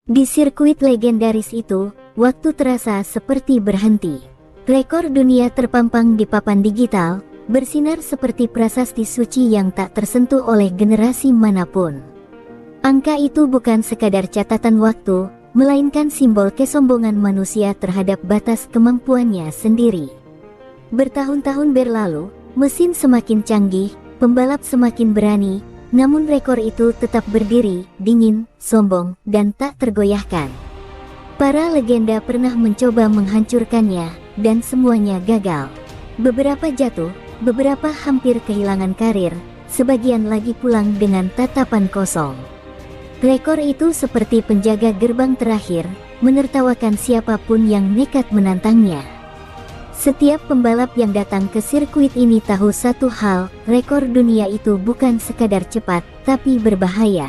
Di sirkuit legendaris itu, waktu terasa seperti berhenti. Rekor dunia terpampang di papan digital, bersinar seperti prasasti suci yang tak tersentuh oleh generasi manapun. Angka itu bukan sekadar catatan waktu, melainkan simbol kesombongan manusia terhadap batas kemampuannya sendiri. Bertahun-tahun berlalu, mesin semakin canggih, pembalap semakin berani, namun rekor itu tetap berdiri, dingin, sombong, dan tak tergoyahkan. Para legenda pernah mencoba menghancurkannya, dan semuanya gagal. Beberapa jatuh, beberapa hampir kehilangan karir, sebagian lagi pulang dengan tatapan kosong. Rekor itu seperti penjaga gerbang terakhir, menertawakan siapapun yang nekat menantangnya. Setiap pembalap yang datang ke sirkuit ini tahu satu hal, rekor dunia itu bukan sekadar cepat, tapi berbahaya.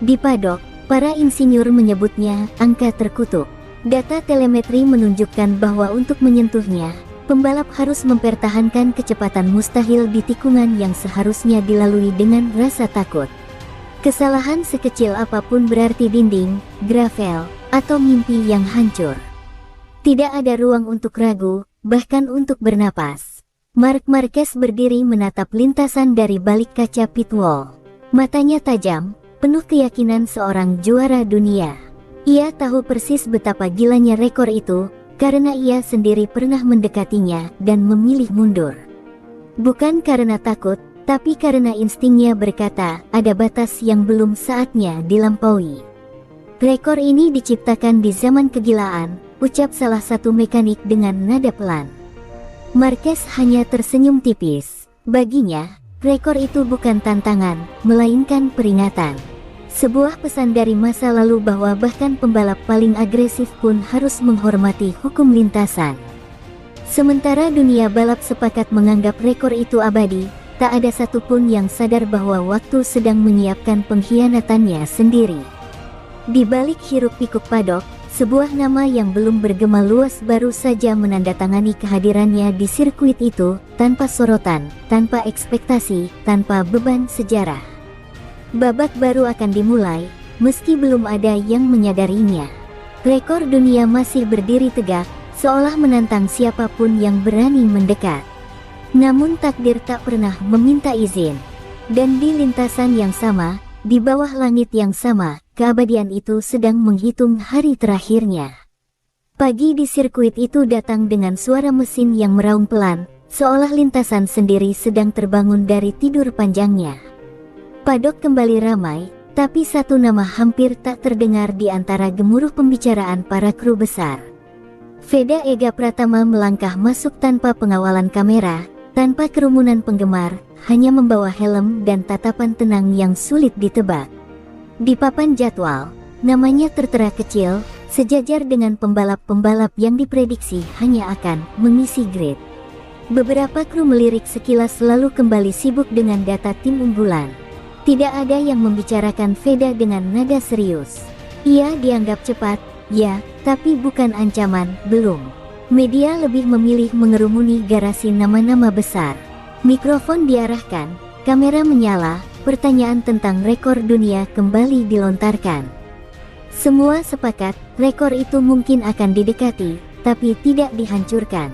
Di padok, para insinyur menyebutnya angka terkutuk. Data telemetri menunjukkan bahwa untuk menyentuhnya, pembalap harus mempertahankan kecepatan mustahil di tikungan yang seharusnya dilalui dengan rasa takut. Kesalahan sekecil apapun berarti dinding, gravel, atau mimpi yang hancur. Tidak ada ruang untuk ragu, bahkan untuk bernapas. Marc Marquez berdiri menatap lintasan dari balik kaca pit wall. Matanya tajam, penuh keyakinan seorang juara dunia. Ia tahu persis betapa gilanya rekor itu, karena ia sendiri pernah mendekatinya dan memilih mundur. Bukan karena takut, tapi karena instingnya berkata, ada batas yang belum saatnya dilampaui. Rekor ini diciptakan di zaman kegilaan, ucap salah satu mekanik dengan nada pelan. Marquez hanya tersenyum tipis. Baginya, rekor itu bukan tantangan, melainkan peringatan. Sebuah pesan dari masa lalu bahwa bahkan pembalap paling agresif pun harus menghormati hukum lintasan. Sementara dunia balap sepakat menganggap rekor itu abadi, tak ada satupun yang sadar bahwa waktu sedang menyiapkan pengkhianatannya sendiri. Di balik hiruk-pikuk padok, sebuah nama yang belum bergema luas baru saja menandatangani kehadirannya di sirkuit itu, tanpa sorotan, tanpa ekspektasi, tanpa beban sejarah. Babak baru akan dimulai, meski belum ada yang menyadarinya. Rekor dunia masih berdiri tegak, seolah menantang siapapun yang berani mendekat. Namun takdir tak pernah meminta izin. Dan di lintasan yang sama, di bawah langit yang sama, keabadian itu sedang menghitung hari terakhirnya. Pagi di sirkuit itu datang dengan suara mesin yang meraung pelan, seolah lintasan sendiri sedang terbangun dari tidur panjangnya. Padok kembali ramai, tapi satu nama hampir tak terdengar di antara gemuruh pembicaraan para kru besar. Veda Ega Pratama melangkah masuk tanpa pengawalan kamera, tanpa kerumunan penggemar, hanya membawa helm dan tatapan tenang yang sulit ditebak. Di papan jadwal, namanya tertera kecil, sejajar dengan pembalap-pembalap yang diprediksi hanya akan mengisi grid. Beberapa kru melirik sekilas lalu kembali sibuk dengan data tim unggulan. Tidak ada yang membicarakan Veda dengan nada serius. Ia dianggap cepat, ya, tapi bukan ancaman, belum. Media lebih memilih mengerumuni garasi nama-nama besar. Mikrofon diarahkan, kamera menyala, pertanyaan tentang rekor dunia kembali dilontarkan. Semua sepakat, rekor itu mungkin akan didekati, tapi tidak dihancurkan.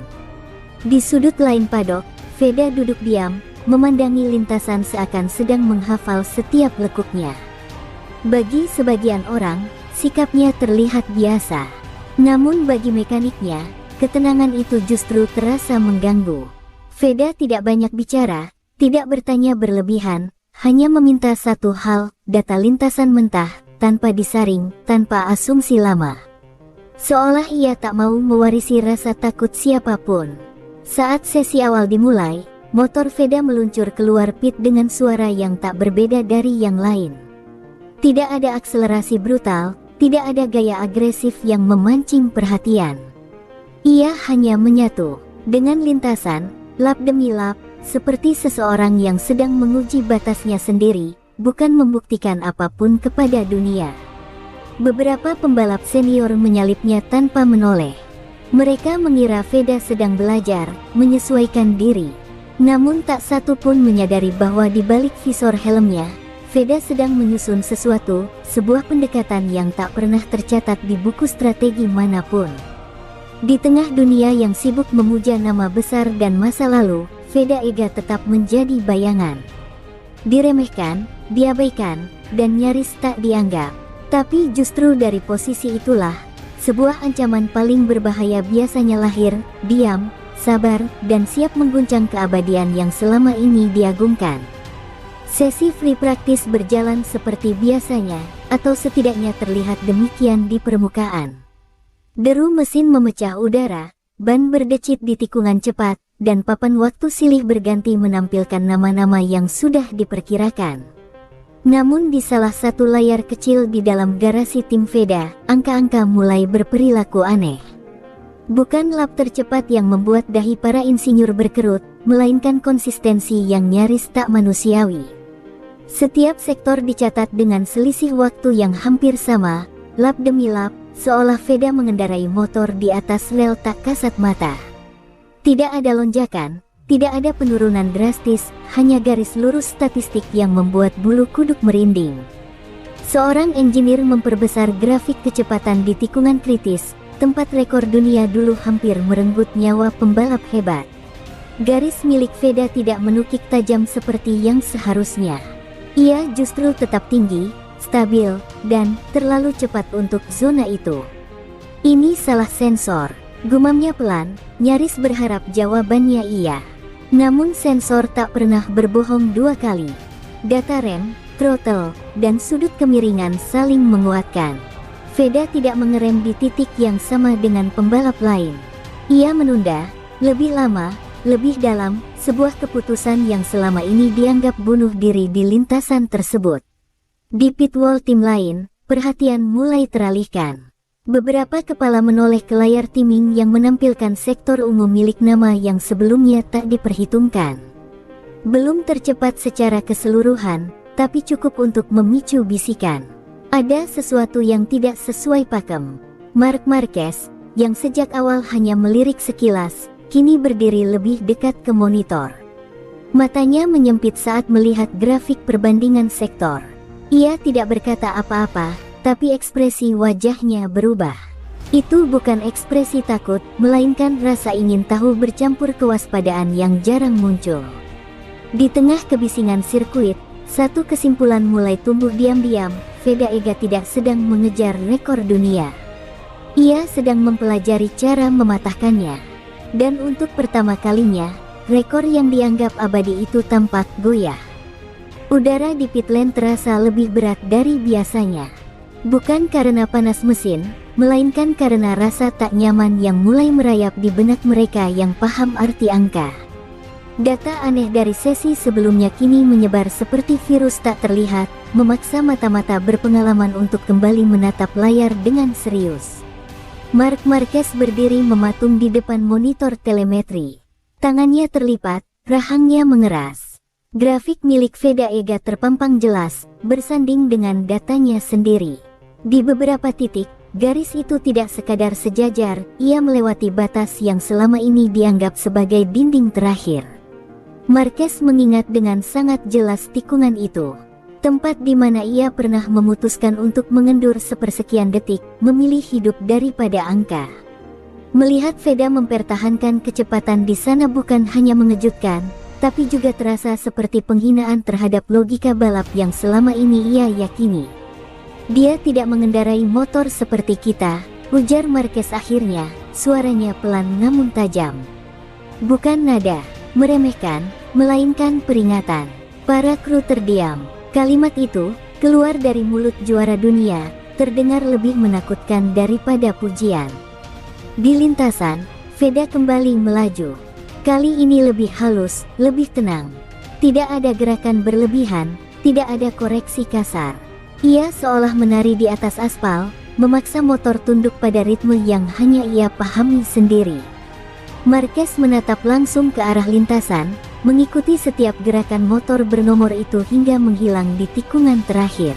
Di sudut lain padok, Veda duduk diam, memandangi lintasan seakan sedang menghafal setiap lekuknya. Bagi sebagian orang, sikapnya terlihat biasa. Namun bagi mekaniknya, ketenangan itu justru terasa mengganggu. Veda tidak banyak bicara, tidak bertanya berlebihan, hanya meminta satu hal, data lintasan mentah, tanpa disaring, tanpa asumsi lama. Seolah ia tak mau mewarisi rasa takut siapapun. Saat sesi awal dimulai, motor Veda meluncur keluar pit dengan suara yang tak berbeda dari yang lain. Tidak ada akselerasi brutal, tidak ada gaya agresif yang memancing perhatian. Ia hanya menyatu dengan lintasan, lap demi lap, seperti seseorang yang sedang menguji batasnya sendiri, bukan membuktikan apapun kepada dunia. Beberapa pembalap senior menyalipnya tanpa menoleh. Mereka mengira Veda sedang belajar, menyesuaikan diri. Namun tak satu pun menyadari bahwa di balik visor helmnya, Veda sedang menyusun sesuatu, sebuah pendekatan yang tak pernah tercatat di buku strategi manapun. Di tengah dunia yang sibuk memuja nama besar dan masa lalu, Veda Ega tetap menjadi bayangan. Diremehkan, diabaikan, dan nyaris tak dianggap. Tapi justru dari posisi itulah, sebuah ancaman paling berbahaya biasanya lahir, diam, sabar, dan siap mengguncang keabadian yang selama ini diagungkan. Sesi free practice berjalan seperti biasanya, atau setidaknya terlihat demikian di permukaan. Deru mesin memecah udara, ban berdecit di tikungan cepat, dan papan waktu silih berganti menampilkan nama-nama yang sudah diperkirakan. Namun di salah satu layar kecil di dalam garasi tim Veda, angka-angka mulai berperilaku aneh. Bukan lap tercepat yang membuat dahi para insinyur berkerut, melainkan konsistensi yang nyaris tak manusiawi. Setiap sektor dicatat dengan selisih waktu yang hampir sama, lap demi lap, seolah Veda mengendarai motor di atas rel tak kasat mata. Tidak ada lonjakan, tidak ada penurunan drastis, hanya garis lurus statistik yang membuat bulu kuduk merinding. Seorang engineer memperbesar grafik kecepatan di tikungan kritis, tempat rekor dunia dulu hampir merenggut nyawa pembalap hebat. Garis milik Veda tidak menukik tajam seperti yang seharusnya. Ia justru tetap tinggi, stabil, dan terlalu cepat untuk zona itu. Ini salah sensor, gumamnya pelan, nyaris berharap jawabannya iya. Namun sensor tak pernah berbohong dua kali. Data rem, throttle, dan sudut kemiringan saling menguatkan. Veda tidak mengerem di titik yang sama dengan pembalap lain. Ia menunda, lebih lama, lebih dalam, sebuah keputusan yang selama ini dianggap bunuh diri di lintasan tersebut. Di pitwall tim lain, perhatian mulai teralihkan. Beberapa kepala menoleh ke layar timing yang menampilkan sektor umum milik nama yang sebelumnya tak diperhitungkan. Belum tercepat secara keseluruhan, tapi cukup untuk memicu bisikan. Ada sesuatu yang tidak sesuai pakem. Marc Marquez, yang sejak awal hanya melirik sekilas, kini berdiri lebih dekat ke monitor. Matanya menyempit saat melihat grafik perbandingan sektor. Ia tidak berkata apa-apa, tapi ekspresi wajahnya berubah. Itu bukan ekspresi takut, melainkan rasa ingin tahu bercampur kewaspadaan yang jarang muncul. Di tengah kebisingan sirkuit, satu kesimpulan mulai tumbuh diam-diam, Veda Ega tidak sedang mengejar rekor dunia. Ia sedang mempelajari cara mematahkannya. Dan untuk pertama kalinya, rekor yang dianggap abadi itu tampak goyah. Udara di pit lane terasa lebih berat dari biasanya. Bukan karena panas mesin, melainkan karena rasa tak nyaman yang mulai merayap di benak mereka yang paham arti angka. Data aneh dari sesi sebelumnya kini menyebar seperti virus tak terlihat, memaksa mata-mata berpengalaman untuk kembali menatap layar dengan serius. Marc Marquez berdiri mematung di depan monitor telemetri. Tangannya terlipat, rahangnya mengeras. Grafik milik Veda Ega terpampang jelas, bersanding dengan datanya sendiri. Di beberapa titik, garis itu tidak sekadar sejajar, ia melewati batas yang selama ini dianggap sebagai dinding terakhir. Marquez mengingat dengan sangat jelas tikungan itu. Tempat di mana ia pernah memutuskan untuk mengendur sepersekian detik, memilih hidup daripada angka. Melihat Veda mempertahankan kecepatan di sana bukan hanya mengejutkan, tapi juga terasa seperti penghinaan terhadap logika balap yang selama ini ia yakini. Dia tidak mengendarai motor seperti kita, ujar Marquez akhirnya, suaranya pelan namun tajam. Bukan nada meremehkan, melainkan peringatan. Para kru terdiam. Kalimat itu, keluar dari mulut juara dunia, terdengar lebih menakutkan daripada pujian. Di lintasan, Veda kembali melaju. Kali ini lebih halus, lebih tenang. Tidak ada gerakan berlebihan, tidak ada koreksi kasar. Ia seolah menari di atas aspal, memaksa motor tunduk pada ritme yang hanya ia pahami sendiri. Marquez menatap langsung ke arah lintasan, mengikuti setiap gerakan motor bernomor itu hingga menghilang di tikungan terakhir.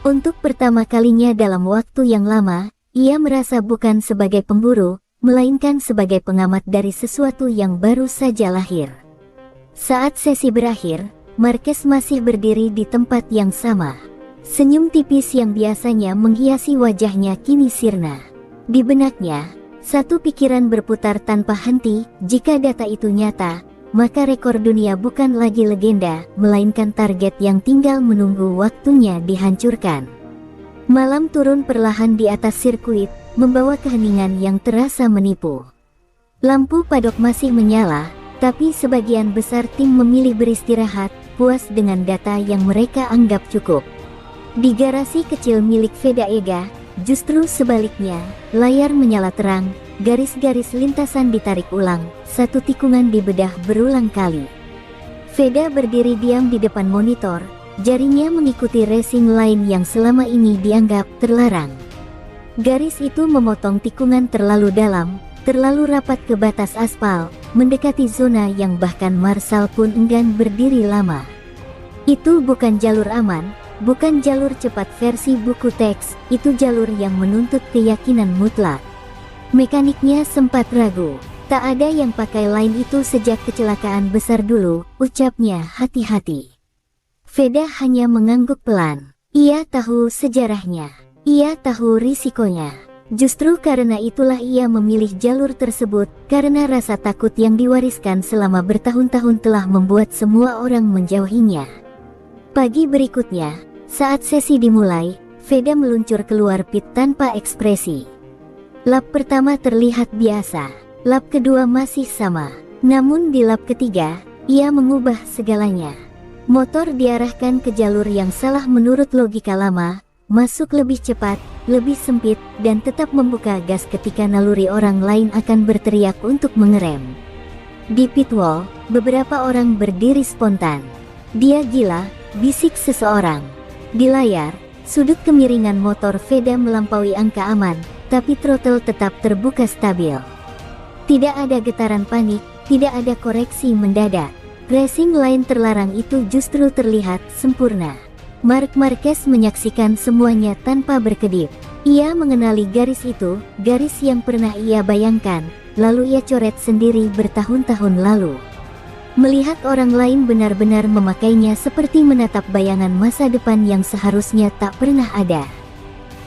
Untuk pertama kalinya dalam waktu yang lama, ia merasa bukan sebagai pemburu, melainkan sebagai pengamat dari sesuatu yang baru saja lahir. Saat sesi berakhir, Marquez masih berdiri di tempat yang sama. Senyum tipis yang biasanya menghiasi wajahnya kini sirna. Di benaknya, satu pikiran berputar tanpa henti, jika data itu nyata, maka rekor dunia bukan lagi legenda, melainkan target yang tinggal menunggu waktunya dihancurkan. Malam turun perlahan di atas sirkuit, membawa keheningan yang terasa menipu. Lampu padok masih menyala, tapi sebagian besar tim memilih beristirahat, puas dengan data yang mereka anggap cukup. Di garasi kecil milik Veda Ega, justru sebaliknya, layar menyala terang, garis-garis lintasan ditarik ulang, satu tikungan dibedah berulang kali. Veda berdiri diam di depan monitor, jarinya mengikuti racing line yang selama ini dianggap terlarang. Garis itu memotong tikungan terlalu dalam, terlalu rapat ke batas aspal, mendekati zona yang bahkan Marshall pun enggan berdiri lama. Itu bukan jalur aman, bukan jalur cepat versi buku teks, itu jalur yang menuntut keyakinan mutlak. Mekaniknya sempat ragu, tak ada yang pakai line itu sejak kecelakaan besar dulu, ucapnya hati-hati. Veda hanya mengangguk pelan. Ia tahu sejarahnya. Ia tahu risikonya. Justru karena itulah ia memilih jalur tersebut, karena rasa takut yang diwariskan selama bertahun-tahun telah membuat semua orang menjauhinya. Pagi berikutnya, saat sesi dimulai, Veda meluncur keluar pit tanpa ekspresi. Lap pertama terlihat biasa, lap kedua masih sama. Namun di lap ketiga, ia mengubah segalanya. Motor diarahkan ke jalur yang salah menurut logika lama, masuk lebih cepat, lebih sempit, dan tetap membuka gas ketika naluri orang lain akan berteriak untuk mengerem. Di pit wall, beberapa orang berdiri spontan. Dia gila, bisik seseorang. Di layar, sudut kemiringan motor Veda melampaui angka aman, tapi throttle tetap terbuka stabil. Tidak ada getaran panik, tidak ada koreksi mendadak. Racing line terlarang itu justru terlihat sempurna. Marc Marquez menyaksikan semuanya tanpa berkedip. Ia mengenali garis itu, garis yang pernah ia bayangkan, lalu ia coret sendiri bertahun-tahun lalu. Melihat orang lain benar-benar memakainya seperti menatap bayangan masa depan yang seharusnya tak pernah ada.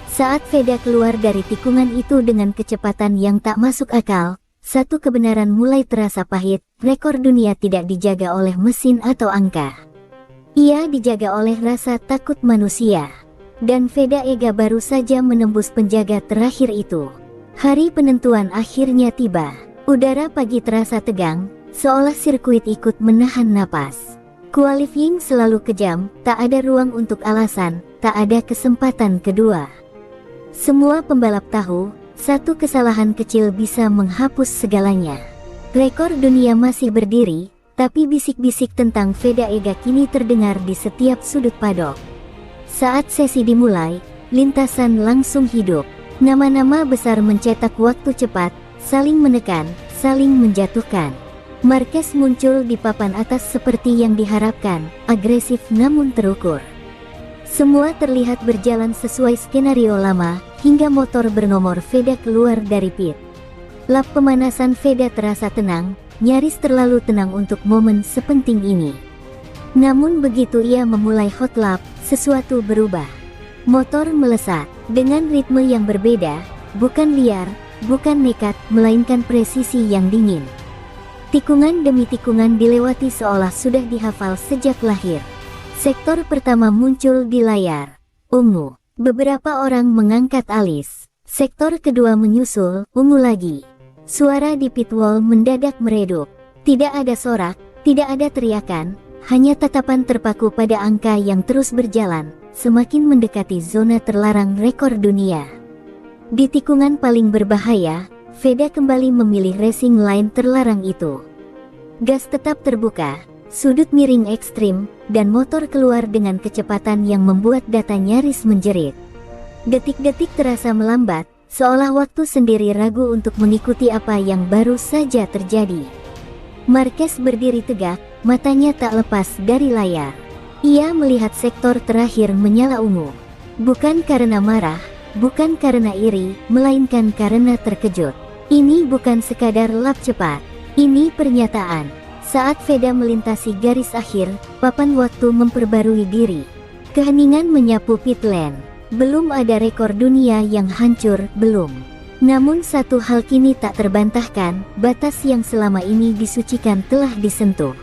Saat Veda keluar dari tikungan itu dengan kecepatan yang tak masuk akal, satu kebenaran mulai terasa pahit, rekor dunia tidak dijaga oleh mesin atau angka. Ia dijaga oleh rasa takut manusia. Dan Veda Ega baru saja menembus penjaga terakhir itu. Hari penentuan akhirnya tiba. Udara pagi terasa tegang, seolah sirkuit ikut menahan napas. Qualifying selalu kejam, tak ada ruang untuk alasan, tak ada kesempatan kedua. Semua pembalap tahu, satu kesalahan kecil bisa menghapus segalanya. Rekor dunia masih berdiri, tapi bisik-bisik tentang Veda Ega kini terdengar di setiap sudut padok. Saat sesi dimulai, lintasan langsung hidup. Nama-nama besar mencetak waktu cepat, saling menekan, saling menjatuhkan. Marquez muncul di papan atas seperti yang diharapkan, agresif namun terukur. Semua terlihat berjalan sesuai skenario lama, hingga motor bernomor Veda keluar dari pit. Lap pemanasan Veda terasa tenang, nyaris terlalu tenang untuk momen sepenting ini. Namun begitu ia memulai hot lap, sesuatu berubah. Motor melesat, dengan ritme yang berbeda, bukan liar, bukan nekat, melainkan presisi yang dingin. Tikungan demi tikungan dilewati seolah sudah dihafal sejak lahir. Sektor pertama muncul di layar, ungu. Beberapa orang mengangkat alis. Sektor kedua menyusul, ungu lagi. Suara di pit wall mendadak meredup. Tidak ada sorak, tidak ada teriakan, hanya tatapan terpaku pada angka yang terus berjalan, semakin mendekati zona terlarang rekor dunia. Di tikungan paling berbahaya, Veda kembali memilih racing line terlarang itu. Gas tetap terbuka, sudut miring ekstrim, dan motor keluar dengan kecepatan yang membuat data nyaris menjerit. Detik-detik terasa melambat, seolah waktu sendiri ragu untuk mengikuti apa yang baru saja terjadi. Marquez berdiri tegak, matanya tak lepas dari layar. Ia melihat sektor terakhir menyala ungu. Bukan karena marah, bukan karena iri, melainkan karena terkejut. Ini bukan sekadar lap cepat. Ini pernyataan. Saat Veda melintasi garis akhir, papan waktu memperbarui diri. Keheningan menyapu pit lane. Belum ada rekor dunia yang hancur, belum. Namun satu hal kini tak terbantahkan, batas yang selama ini disucikan telah disentuh.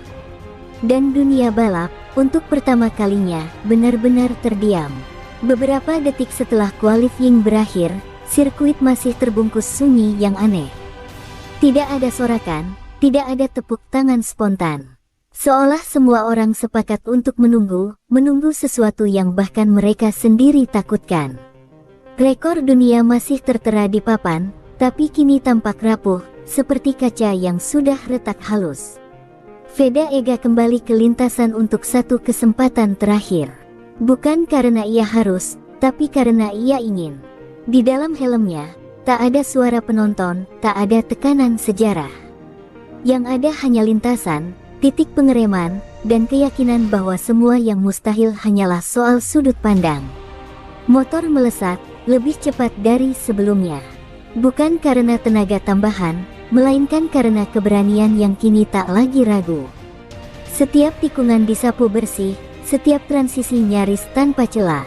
Dan dunia balap, untuk pertama kalinya, benar-benar terdiam. Beberapa detik setelah qualifying berakhir, sirkuit masih terbungkus sunyi yang aneh. Tidak ada sorakan, tidak ada tepuk tangan spontan. Seolah semua orang sepakat untuk menunggu sesuatu yang bahkan mereka sendiri takutkan. Rekor dunia masih tertera di papan, tapi kini tampak rapuh, seperti kaca yang sudah retak halus. Veda Ega kembali ke lintasan untuk satu kesempatan terakhir. Bukan karena ia harus, tapi karena ia ingin. Di dalam helmnya, tak ada suara penonton, tak ada tekanan sejarah. Yang ada hanya lintasan, titik pengereman, dan keyakinan bahwa semua yang mustahil hanyalah soal sudut pandang. Motor melesat, lebih cepat dari sebelumnya. Bukan karena tenaga tambahan, melainkan karena keberanian yang kini tak lagi ragu. Setiap tikungan disapu bersih, setiap transisi nyaris tanpa celah.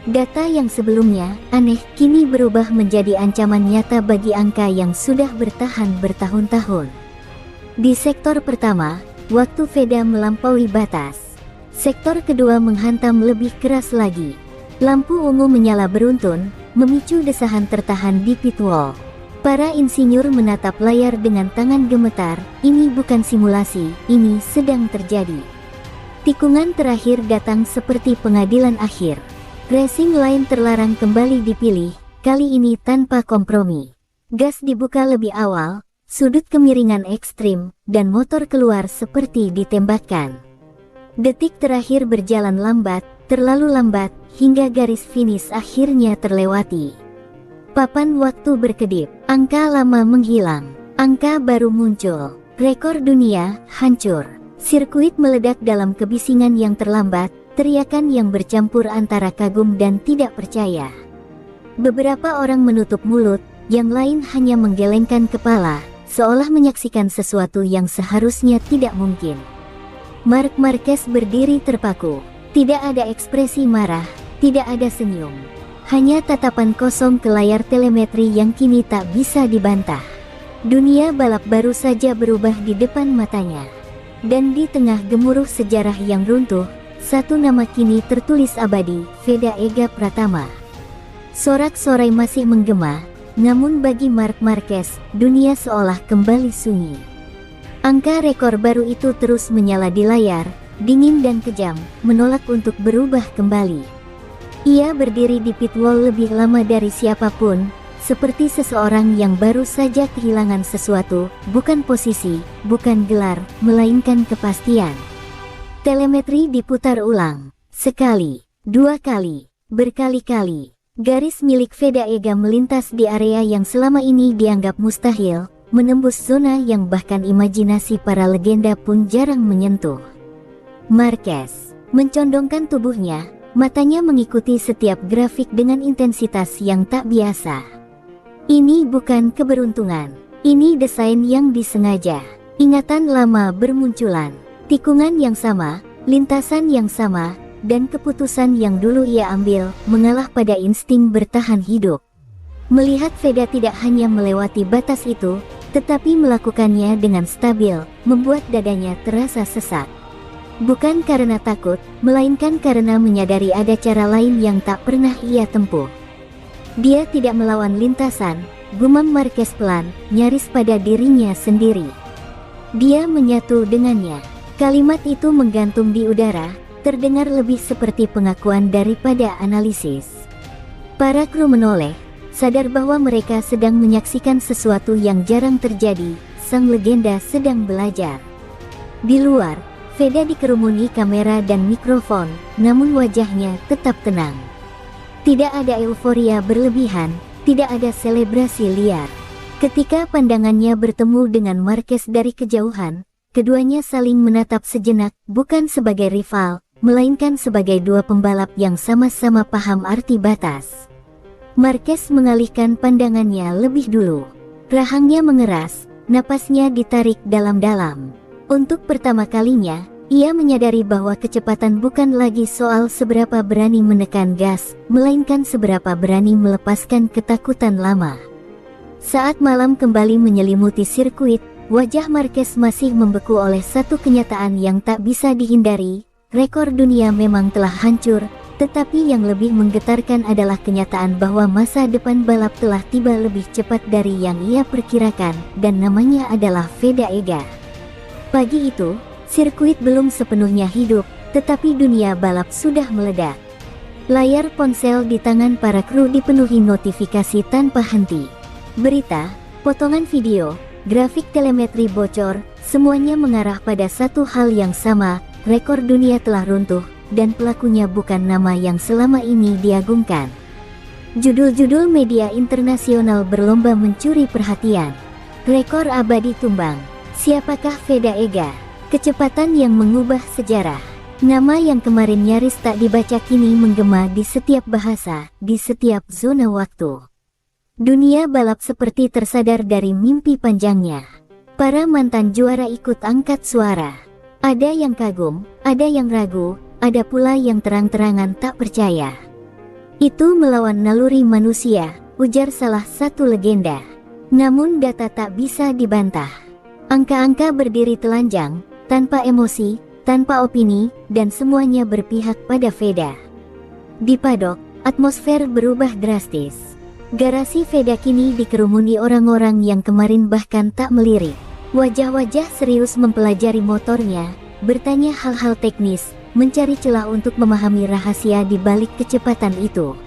Data yang sebelumnya aneh kini berubah menjadi ancaman nyata bagi angka yang sudah bertahan bertahun-tahun. Di sektor pertama, waktu Veda melampaui batas. Sektor kedua menghantam lebih keras lagi. Lampu ungu menyala beruntun, memicu desahan tertahan di pit wall. Para insinyur menatap layar dengan tangan gemetar, ini bukan simulasi, ini sedang terjadi. Tikungan terakhir datang seperti pengadilan akhir. Racing line terlarang kembali dipilih, kali ini tanpa kompromi. Gas dibuka lebih awal, sudut kemiringan ekstrim, dan motor keluar seperti ditembakkan. Detik terakhir berjalan lambat, terlalu lambat, hingga garis finish akhirnya terlewati. Papan waktu berkedip, angka lama menghilang, angka baru muncul, rekor dunia hancur. Sirkuit meledak dalam kebisingan yang terlambat, teriakan yang bercampur antara kagum dan tidak percaya. Beberapa orang menutup mulut, yang lain hanya menggelengkan kepala, seolah menyaksikan sesuatu yang seharusnya tidak mungkin. Marc Marquez berdiri terpaku. Tidak ada ekspresi marah, tidak ada senyum. Hanya tatapan kosong ke layar telemetri yang kini tak bisa dibantah. Dunia balap baru saja berubah di depan matanya. Dan di tengah gemuruh sejarah yang runtuh, satu nama kini tertulis abadi, Veda Ega Pratama. Sorak-sorai masih menggema, namun bagi Marc Marquez, dunia seolah kembali sunyi. Angka rekor baru itu terus menyala di layar, dingin dan kejam, menolak untuk berubah kembali. Ia berdiri di pit wall lebih lama dari siapapun, seperti seseorang yang baru saja kehilangan sesuatu, bukan posisi, bukan gelar, melainkan kepastian. Telemetri diputar ulang, sekali, dua kali, berkali-kali. Garis milik Veda Ega melintas di area yang selama ini dianggap mustahil, menembus zona yang bahkan imajinasi para legenda pun jarang menyentuh. Marquez mencondongkan tubuhnya, matanya mengikuti setiap grafik dengan intensitas yang tak biasa. Ini bukan keberuntungan, ini desain yang disengaja. Ingatan lama bermunculan, tikungan yang sama, lintasan yang sama, dan keputusan yang dulu ia ambil, mengalah pada insting bertahan hidup. Melihat Veda tidak hanya melewati batas itu, tetapi melakukannya dengan stabil, membuat dadanya terasa sesak. Bukan karena takut, melainkan karena menyadari ada cara lain yang tak pernah ia tempuh. Dia tidak melawan lintasan, gumam Marquez pelan, nyaris pada dirinya sendiri. Dia menyatu dengannya. Kalimat itu menggantung di udara, terdengar lebih seperti pengakuan daripada analisis. Para kru menoleh, sadar bahwa mereka sedang menyaksikan sesuatu yang jarang terjadi, sang legenda sedang belajar. Di luar, Veda dikerumuni kamera dan mikrofon, namun wajahnya tetap tenang. Tidak ada euforia berlebihan, tidak ada selebrasi liar. Ketika pandangannya bertemu dengan Marquez dari kejauhan, keduanya saling menatap sejenak, bukan sebagai rival, melainkan sebagai dua pembalap yang sama-sama paham arti batas. Marquez mengalihkan pandangannya lebih dulu. Rahangnya mengeras, napasnya ditarik dalam-dalam. Untuk pertama kalinya, ia menyadari bahwa kecepatan bukan lagi soal seberapa berani menekan gas, melainkan seberapa berani melepaskan ketakutan lama. Saat malam kembali menyelimuti sirkuit, wajah Marquez masih membeku oleh satu kenyataan yang tak bisa dihindari. Rekor dunia memang telah hancur, tetapi yang lebih menggetarkan adalah kenyataan bahwa masa depan balap telah tiba lebih cepat dari yang ia perkirakan, dan namanya adalah Vega. Pagi itu, sirkuit belum sepenuhnya hidup, tetapi dunia balap sudah meledak. Layar ponsel di tangan para kru dipenuhi notifikasi tanpa henti. Berita, potongan video, grafik telemetri bocor, semuanya mengarah pada satu hal yang sama, rekor dunia telah runtuh, dan pelakunya bukan nama yang selama ini diagungkan. Judul-judul media internasional berlomba mencuri perhatian. Rekor abadi tumbang. Siapakah Vega? Kecepatan yang mengubah sejarah. Nama yang kemarin nyaris tak dibaca kini menggema di setiap bahasa, di setiap zona waktu. Dunia balap seperti tersadar dari mimpi panjangnya. Para mantan juara ikut angkat suara. Ada yang kagum, ada yang ragu, ada pula yang terang-terangan tak percaya. Itu melawan naluri manusia, ujar salah satu legenda. Namun data tak bisa dibantah. Angka-angka berdiri telanjang, tanpa emosi, tanpa opini, dan semuanya berpihak pada Vega. Di padok, atmosfer berubah drastis. Garasi Vega kini dikerumuni orang-orang yang kemarin bahkan tak melirik. Wajah-wajah serius mempelajari motornya, bertanya hal-hal teknis, mencari celah untuk memahami rahasia di balik kecepatan itu.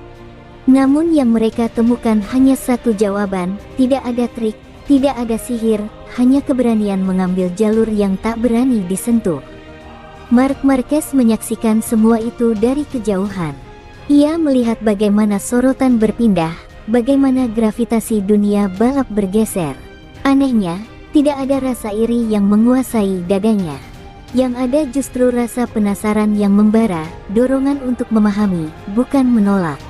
Namun yang mereka temukan hanya satu jawaban, tidak ada trik, tidak ada sihir, hanya keberanian mengambil jalur yang tak berani disentuh. Marc Marquez menyaksikan semua itu dari kejauhan. Ia melihat bagaimana sorotan berpindah, bagaimana gravitasi dunia balap bergeser. Anehnya, tidak ada rasa iri yang menguasai dadanya. Yang ada justru rasa penasaran yang membara, dorongan untuk memahami, bukan menolak.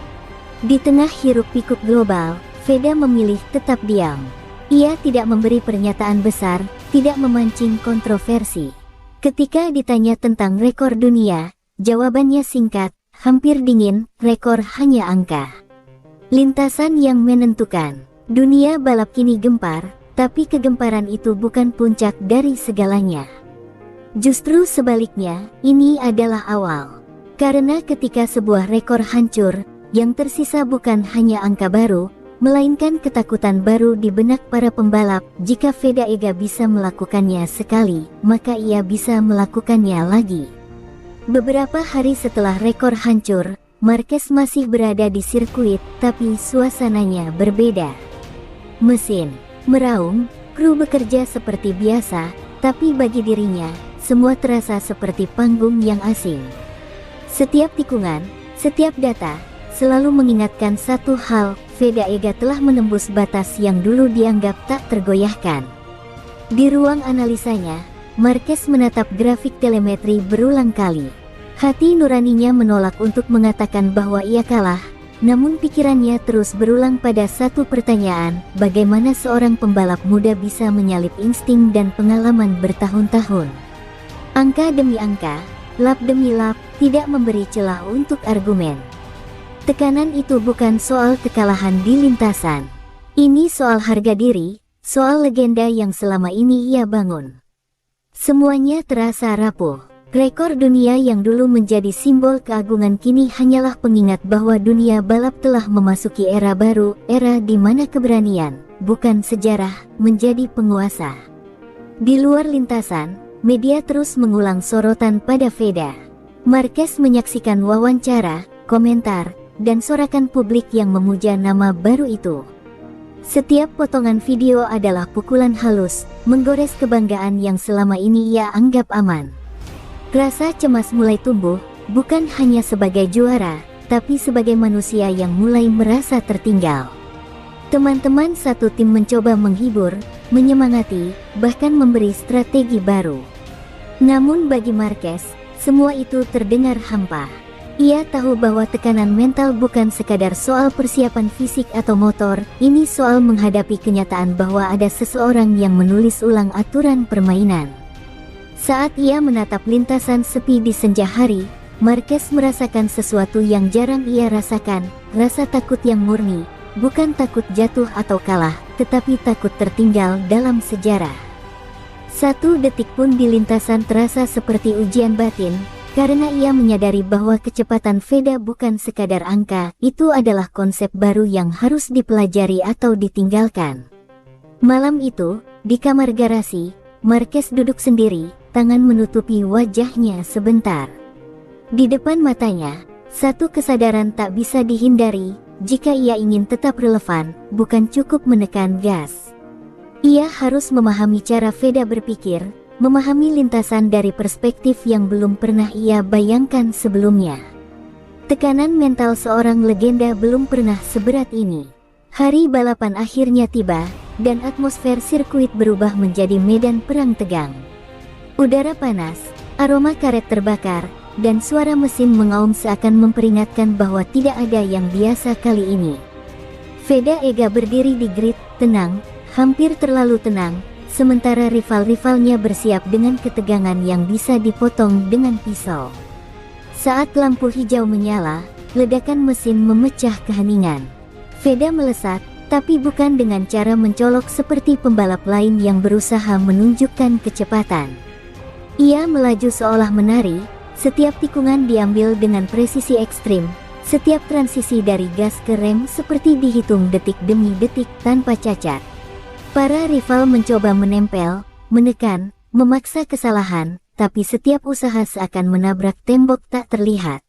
Di tengah hiruk-pikuk global, Vega memilih tetap diam. Ia tidak memberi pernyataan besar, tidak memancing kontroversi. Ketika ditanya tentang rekor dunia, jawabannya singkat, hampir dingin, rekor hanya angka. Lintasan yang menentukan. Dunia balap kini gempar, tapi kegemparan itu bukan puncak dari segalanya. Justru sebaliknya, ini adalah awal. Karena ketika sebuah rekor hancur, yang tersisa bukan hanya angka baru, melainkan ketakutan baru di benak para pembalap. Jika Vega bisa melakukannya sekali, maka ia bisa melakukannya lagi. Beberapa hari setelah rekor hancur, Marquez masih berada di sirkuit, tapi suasananya berbeda. Mesin meraung, kru bekerja seperti biasa, tapi bagi dirinya, semua terasa seperti panggung yang asing. Setiap tikungan, setiap data, selalu mengingatkan satu hal, Vega telah menembus batas yang dulu dianggap tak tergoyahkan. Di ruang analisanya, Marquez menatap grafik telemetri berulang kali. Hati nuraninya menolak untuk mengatakan bahwa ia kalah, namun pikirannya terus berulang pada satu pertanyaan, bagaimana seorang pembalap muda bisa menyalip insting dan pengalaman bertahun-tahun. Angka demi angka, lap demi lap, tidak memberi celah untuk argumen. Tekanan itu bukan soal kekalahan di lintasan. Ini soal harga diri, soal legenda yang selama ini ia bangun. Semuanya terasa rapuh. Rekor dunia yang dulu menjadi simbol keagungan kini hanyalah pengingat bahwa dunia balap telah memasuki era baru, era di mana keberanian, bukan sejarah, menjadi penguasa. Di luar lintasan, media terus mengulang sorotan pada Vega. Marquez menyaksikan wawancara, komentar, dan sorakan publik yang memuja nama baru itu. Setiap potongan video adalah pukulan halus, menggores kebanggaan yang selama ini ia anggap aman. Rasa cemas mulai tumbuh, bukan hanya sebagai juara, tapi sebagai manusia yang mulai merasa tertinggal. Teman-teman satu tim mencoba menghibur, menyemangati, bahkan memberi strategi baru. Namun bagi Marquez, semua itu terdengar hampa. Ia tahu bahwa tekanan mental bukan sekadar soal persiapan fisik atau motor, ini soal menghadapi kenyataan bahwa ada seseorang yang menulis ulang aturan permainan. Saat ia menatap lintasan sepi di senja hari, Marquez merasakan sesuatu yang jarang ia rasakan, rasa takut yang murni, bukan takut jatuh atau kalah, tetapi takut tertinggal dalam sejarah. 1 detik pun di lintasan terasa seperti ujian batin, karena ia menyadari bahwa kecepatan Veda bukan sekadar angka, itu adalah konsep baru yang harus dipelajari atau ditinggalkan. Malam itu, di kamar garasi, Marquez duduk sendiri, tangan menutupi wajahnya sebentar. Di depan matanya, satu kesadaran tak bisa dihindari, jika ia ingin tetap relevan, bukan cukup menekan gas. Ia harus memahami cara Veda berpikir, memahami lintasan dari perspektif yang belum pernah ia bayangkan sebelumnya. Tekanan mental seorang legenda belum pernah seberat ini. Hari balapan akhirnya tiba, dan atmosfer sirkuit berubah menjadi medan perang tegang. Udara panas, aroma karet terbakar, dan suara mesin mengaum seakan memperingatkan bahwa tidak ada yang biasa kali ini. Veda Ega berdiri di grid, tenang, hampir terlalu tenang, sementara rival-rivalnya bersiap dengan ketegangan yang bisa dipotong dengan pisau. Saat lampu hijau menyala, ledakan mesin memecah keheningan. Veda melesat, tapi bukan dengan cara mencolok seperti pembalap lain yang berusaha menunjukkan kecepatan. Ia melaju seolah menari, setiap tikungan diambil dengan presisi ekstrim, setiap transisi dari gas ke rem seperti dihitung detik demi detik tanpa cacat. Para rival mencoba menempel, menekan, memaksa kesalahan, tapi setiap usaha seakan menabrak tembok tak terlihat.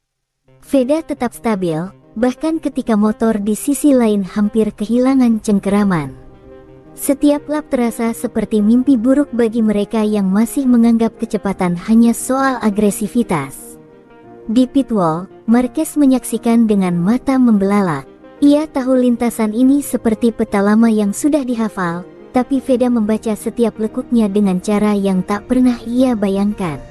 Veda tetap stabil, bahkan ketika motor di sisi lain hampir kehilangan cengkeraman. Setiap lap terasa seperti mimpi buruk bagi mereka yang masih menganggap kecepatan hanya soal agresivitas. Di pit wall, Marquez menyaksikan dengan mata membelalak. Ia tahu lintasan ini seperti peta lama yang sudah dihafal, tapi Veda membaca setiap lekuknya dengan cara yang tak pernah ia bayangkan.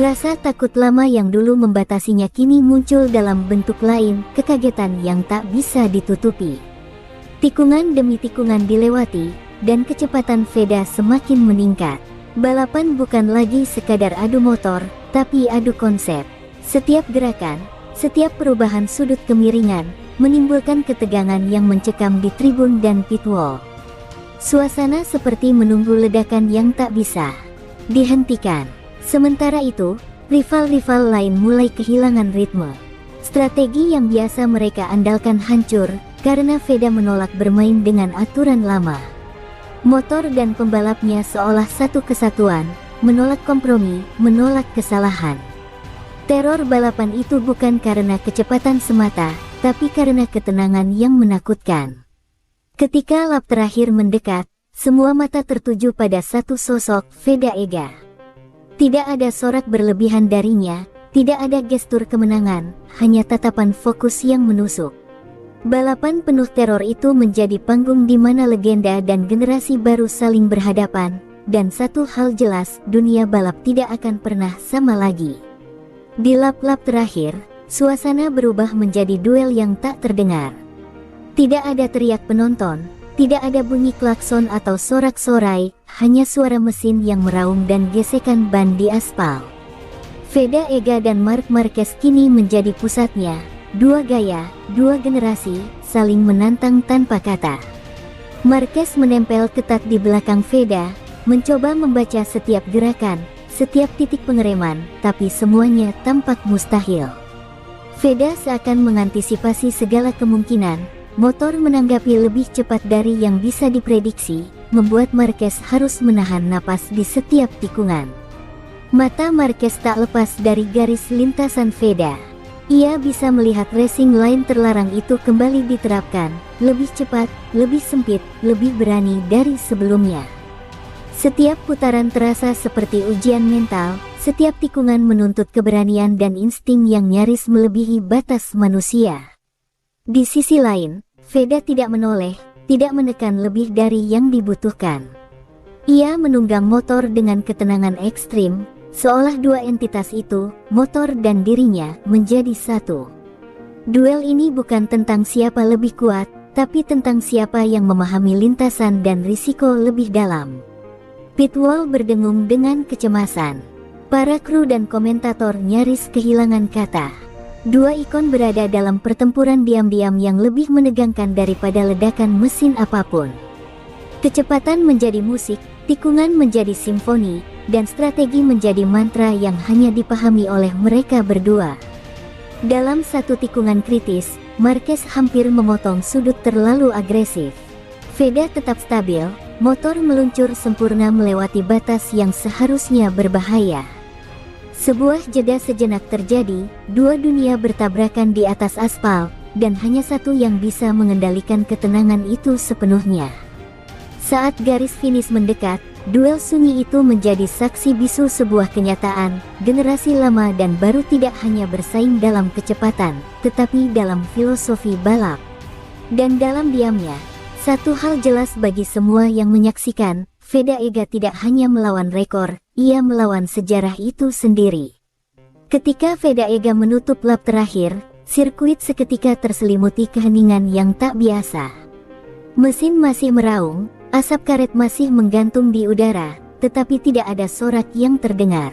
Rasa takut lama yang dulu membatasinya kini muncul dalam bentuk lain, kekagetan yang tak bisa ditutupi. Tikungan demi tikungan dilewati, dan kecepatan Veda semakin meningkat. Balapan bukan lagi sekadar adu motor, tapi adu konsep. Setiap gerakan, setiap perubahan sudut kemiringan, menimbulkan ketegangan yang mencekam di tribun dan pit wall. Suasana seperti menunggu ledakan yang tak bisa dihentikan. Sementara itu, rival-rival lain mulai kehilangan ritme. Strategi yang biasa mereka andalkan hancur, karena Veda menolak bermain dengan aturan lama. Motor dan pembalapnya seolah satu kesatuan, menolak kompromi, menolak kesalahan. Teror balapan itu bukan karena kecepatan semata, tapi karena ketenangan yang menakutkan. Ketika lap terakhir mendekat, semua mata tertuju pada satu sosok, Veda Ega. Tidak ada sorak berlebihan darinya, tidak ada gestur kemenangan, hanya tatapan fokus yang menusuk. Balapan penuh teror itu menjadi panggung di mana legenda dan generasi baru saling berhadapan, dan satu hal jelas, dunia balap tidak akan pernah sama lagi. Di lap-lap terakhir, suasana berubah menjadi duel yang tak terdengar. Tidak ada teriak penonton, tidak ada bunyi klakson atau sorak-sorai, hanya suara mesin yang meraung dan gesekan ban di aspal. Veda Ega dan Marc Marquez kini menjadi pusatnya, dua gaya, dua generasi, saling menantang tanpa kata. Marquez menempel ketat di belakang Veda, mencoba membaca setiap gerakan, setiap titik pengereman, tapi semuanya tampak mustahil. Veda seakan mengantisipasi segala kemungkinan. Motor menanggapi lebih cepat dari yang bisa diprediksi, membuat Marquez harus menahan napas di setiap tikungan. Mata Marquez tak lepas dari garis lintasan Veda. Ia bisa melihat racing line terlarang itu kembali diterapkan, lebih cepat, lebih sempit, lebih berani dari sebelumnya. Setiap putaran terasa seperti ujian mental, setiap tikungan menuntut keberanian dan insting yang nyaris melebihi batas manusia. Di sisi lain, Veda tidak menoleh, tidak menekan lebih dari yang dibutuhkan. Ia menunggang motor dengan ketenangan ekstrim, seolah dua entitas itu, motor dan dirinya, menjadi satu. Duel ini bukan tentang siapa lebih kuat, tapi tentang siapa yang memahami lintasan dan risiko lebih dalam. Pitwall berdengung dengan kecemasan. Para kru dan komentator nyaris kehilangan kata. Dua ikon berada dalam pertempuran diam-diam yang lebih menegangkan daripada ledakan mesin apapun. Kecepatan menjadi musik, tikungan menjadi simfoni, dan strategi menjadi mantra yang hanya dipahami oleh mereka berdua. Dalam satu tikungan kritis, Marquez hampir memotong sudut terlalu agresif. Veda tetap stabil, motor meluncur sempurna melewati batas yang seharusnya berbahaya. Sebuah jeda sejenak terjadi, dua dunia bertabrakan di atas aspal, dan hanya satu yang bisa mengendalikan ketenangan itu sepenuhnya. Saat garis finish mendekat, duel sunyi itu menjadi saksi bisu sebuah kenyataan. Generasi lama dan baru tidak hanya bersaing dalam kecepatan, tetapi dalam filosofi balap. Dan dalam diamnya, satu hal jelas bagi semua yang menyaksikan, Veda Ega tidak hanya melawan rekor, ia melawan sejarah itu sendiri. Ketika Veda Ega menutup lap terakhir, sirkuit seketika terselimuti keheningan yang tak biasa. Mesin masih meraung, asap karet masih menggantung di udara, tetapi tidak ada sorak yang terdengar.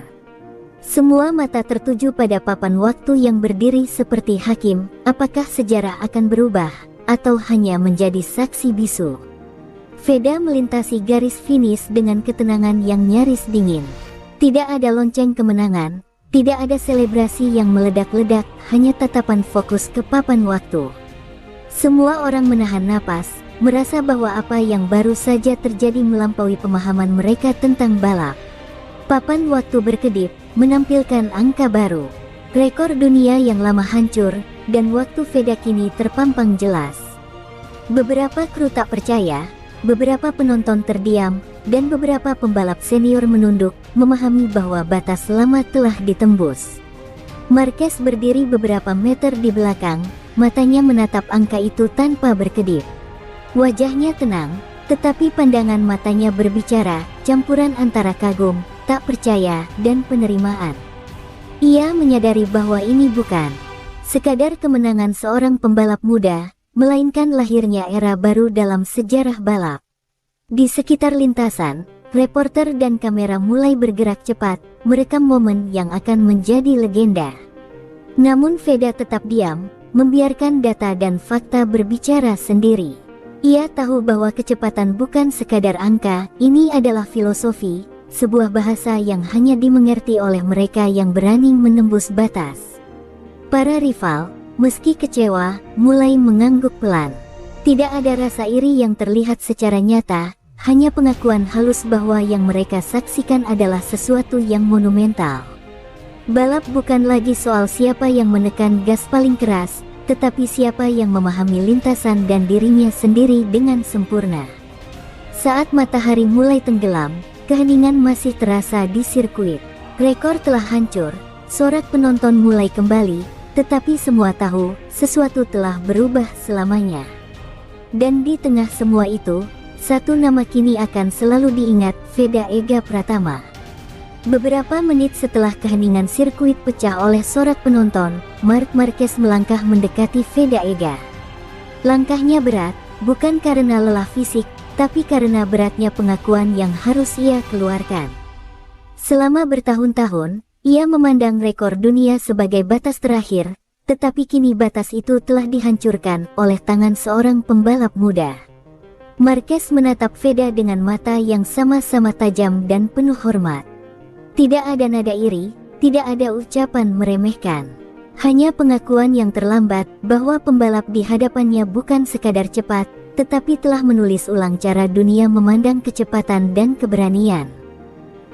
Semua mata tertuju pada papan waktu yang berdiri seperti hakim. Apakah sejarah akan berubah, atau hanya menjadi saksi bisu? Veda melintasi garis finish dengan ketenangan yang nyaris dingin. Tidak ada lonceng kemenangan, tidak ada selebrasi yang meledak-ledak, hanya tatapan fokus ke papan waktu. Semua orang menahan napas, merasa bahwa apa yang baru saja terjadi melampaui pemahaman mereka tentang balap. Papan waktu berkedip, menampilkan angka baru. Rekor dunia yang lama hancur, dan waktu Veda kini terpampang jelas. Beberapa kru tak percaya, beberapa penonton terdiam, dan beberapa pembalap senior menunduk, memahami bahwa batas lama telah ditembus. Marquez berdiri beberapa meter di belakang, matanya menatap angka itu tanpa berkedip. Wajahnya tenang, tetapi pandangan matanya berbicara, campuran antara kagum, tak percaya, dan penerimaan. Ia menyadari bahwa ini bukan sekadar kemenangan seorang pembalap muda, melainkan lahirnya era baru dalam sejarah balap. Di sekitar lintasan, reporter dan kamera mulai bergerak cepat, merekam momen yang akan menjadi legenda. Namun Veda tetap diam, membiarkan data dan fakta berbicara sendiri. Ia tahu bahwa kecepatan bukan sekadar angka, ini adalah filosofi, sebuah bahasa yang hanya dimengerti oleh mereka yang berani menembus batas. Para rival, meski kecewa, mulai mengangguk pelan. Tidak ada rasa iri yang terlihat secara nyata, hanya pengakuan halus bahwa yang mereka saksikan adalah sesuatu yang monumental. Balap bukan lagi soal siapa yang menekan gas paling keras, tetapi siapa yang memahami lintasan dan dirinya sendiri dengan sempurna. Saat matahari mulai tenggelam, keheningan masih terasa di sirkuit. Rekor telah hancur, sorak penonton mulai kembali, tetapi semua tahu, sesuatu telah berubah selamanya. Dan di tengah semua itu, satu nama kini akan selalu diingat, Veda Ega Pratama. Beberapa menit setelah keheningan sirkuit pecah oleh sorak penonton, Marc Marquez melangkah mendekati Veda Ega. Langkahnya berat, bukan karena lelah fisik, tapi karena beratnya pengakuan yang harus ia keluarkan. Selama bertahun-tahun, ia memandang rekor dunia sebagai batas terakhir, tetapi kini batas itu telah dihancurkan oleh tangan seorang pembalap muda. Marquez menatap Veda dengan mata yang sama-sama tajam dan penuh hormat. Tidak ada nada iri, tidak ada ucapan meremehkan. Hanya pengakuan yang terlambat bahwa pembalap di hadapannya bukan sekadar cepat, tetapi telah menulis ulang cara dunia memandang kecepatan dan keberanian.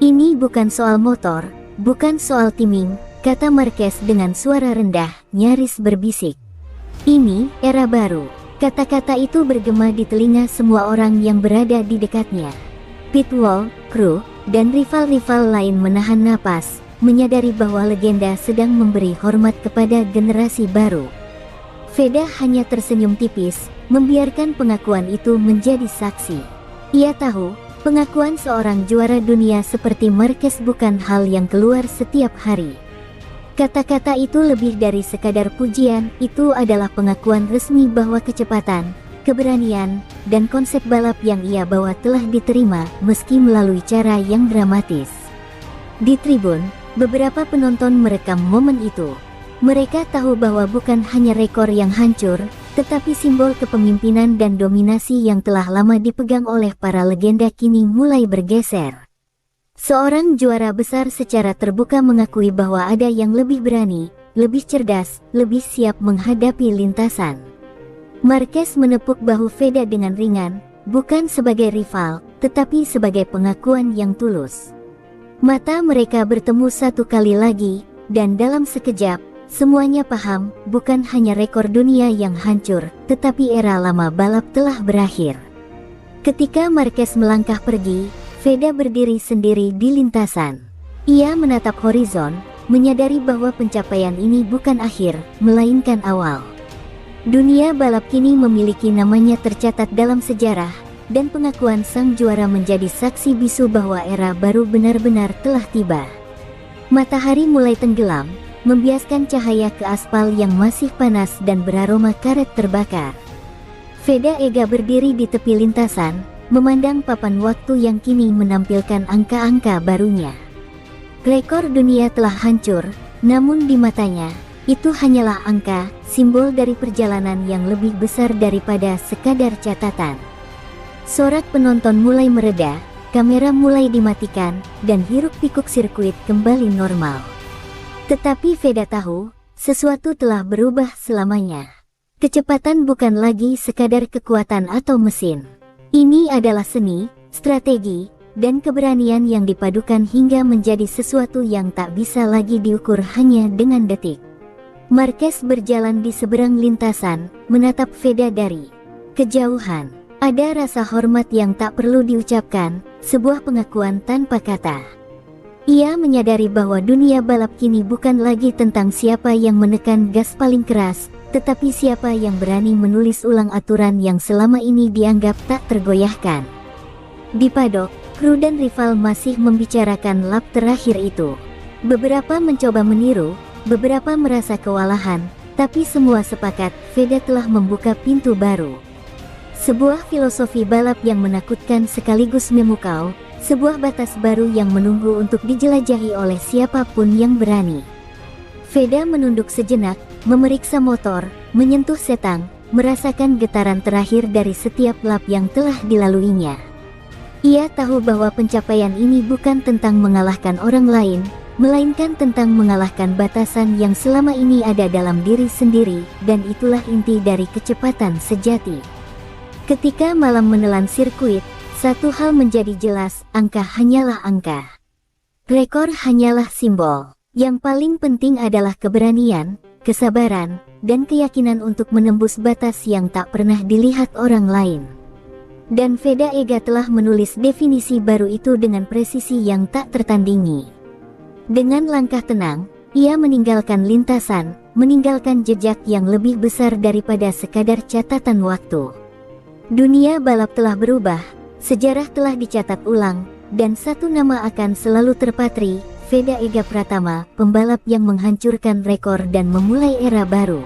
Ini bukan soal motor, bukan soal timing, kata Marquez dengan suara rendah, nyaris berbisik. Ini era baru. Kata-kata itu bergema di telinga semua orang yang berada di dekatnya. Pitwall, kru, dan rival-rival lain menahan napas, menyadari bahwa legenda sedang memberi hormat kepada generasi baru. Veda hanya tersenyum tipis, membiarkan pengakuan itu menjadi saksi. Ia tahu, pengakuan seorang juara dunia seperti Marquez bukan hal yang keluar setiap hari. Kata-kata itu lebih dari sekadar pujian, itu adalah pengakuan resmi bahwa kecepatan, keberanian, dan konsep balap yang ia bawa telah diterima meski melalui cara yang dramatis. Di tribun, beberapa penonton merekam momen itu. Mereka tahu bahwa bukan hanya rekor yang hancur, tetapi simbol kepemimpinan dan dominasi yang telah lama dipegang oleh para legenda kini mulai bergeser. Seorang juara besar secara terbuka mengakui bahwa ada yang lebih berani, lebih cerdas, lebih siap menghadapi lintasan. Marquez menepuk bahu Veda dengan ringan, bukan sebagai rival, tetapi sebagai pengakuan yang tulus. Mata mereka bertemu satu kali lagi, dan dalam sekejap, semuanya paham, bukan hanya rekor dunia yang hancur, tetapi era lama balap telah berakhir. Ketika Marquez melangkah pergi, Veda berdiri sendiri di lintasan. Ia menatap horizon, menyadari bahwa pencapaian ini bukan akhir, melainkan awal. Dunia balap kini memiliki namanya tercatat dalam sejarah, dan pengakuan sang juara menjadi saksi bisu bahwa era baru benar-benar telah tiba. Matahari mulai tenggelam, membiaskan cahaya ke aspal yang masih panas dan beraroma karet terbakar. Veda Ega berdiri di tepi lintasan, memandang papan waktu yang kini menampilkan angka-angka barunya. Rekor dunia telah hancur, namun di matanya, itu hanyalah angka, simbol dari perjalanan yang lebih besar daripada sekadar catatan. Sorak penonton mulai mereda, kamera mulai dimatikan, dan hiruk-pikuk sirkuit kembali normal. Tetapi Veda tahu, sesuatu telah berubah selamanya. Kecepatan bukan lagi sekadar kekuatan atau mesin. Ini adalah seni, strategi, dan keberanian yang dipadukan hingga menjadi sesuatu yang tak bisa lagi diukur hanya dengan detik. Marquez berjalan di seberang lintasan, menatap Veda dari kejauhan. Ada rasa hormat yang tak perlu diucapkan, sebuah pengakuan tanpa kata. Ia menyadari bahwa dunia balap kini bukan lagi tentang siapa yang menekan gas paling keras, tetapi siapa yang berani menulis ulang aturan yang selama ini dianggap tak tergoyahkan. Di padok, kru dan rival masih membicarakan lap terakhir itu. Beberapa mencoba meniru, beberapa merasa kewalahan, tapi semua sepakat Veda telah membuka pintu baru. Sebuah filosofi balap yang menakutkan sekaligus memukau, sebuah batas baru yang menunggu untuk dijelajahi oleh siapapun yang berani. Veda menunduk sejenak, memeriksa motor, menyentuh setang, merasakan getaran terakhir dari setiap lap yang telah dilaluinya. Ia tahu bahwa pencapaian ini bukan tentang mengalahkan orang lain, melainkan tentang mengalahkan batasan yang selama ini ada dalam diri sendiri, dan itulah inti dari kecepatan sejati. Ketika malam menelan sirkuit, satu hal menjadi jelas, angka hanyalah angka. Rekor hanyalah simbol. Yang paling penting adalah keberanian, kesabaran, dan keyakinan untuk menembus batas yang tak pernah dilihat orang lain. Dan Veda Ega telah menulis definisi baru itu dengan presisi yang tak tertandingi. Dengan langkah tenang, ia meninggalkan lintasan, meninggalkan jejak yang lebih besar daripada sekadar catatan waktu. Dunia balap telah berubah, sejarah telah dicatat ulang, dan satu nama akan selalu terpatri, Veda Ega Pratama, pembalap yang menghancurkan rekor dan memulai era baru.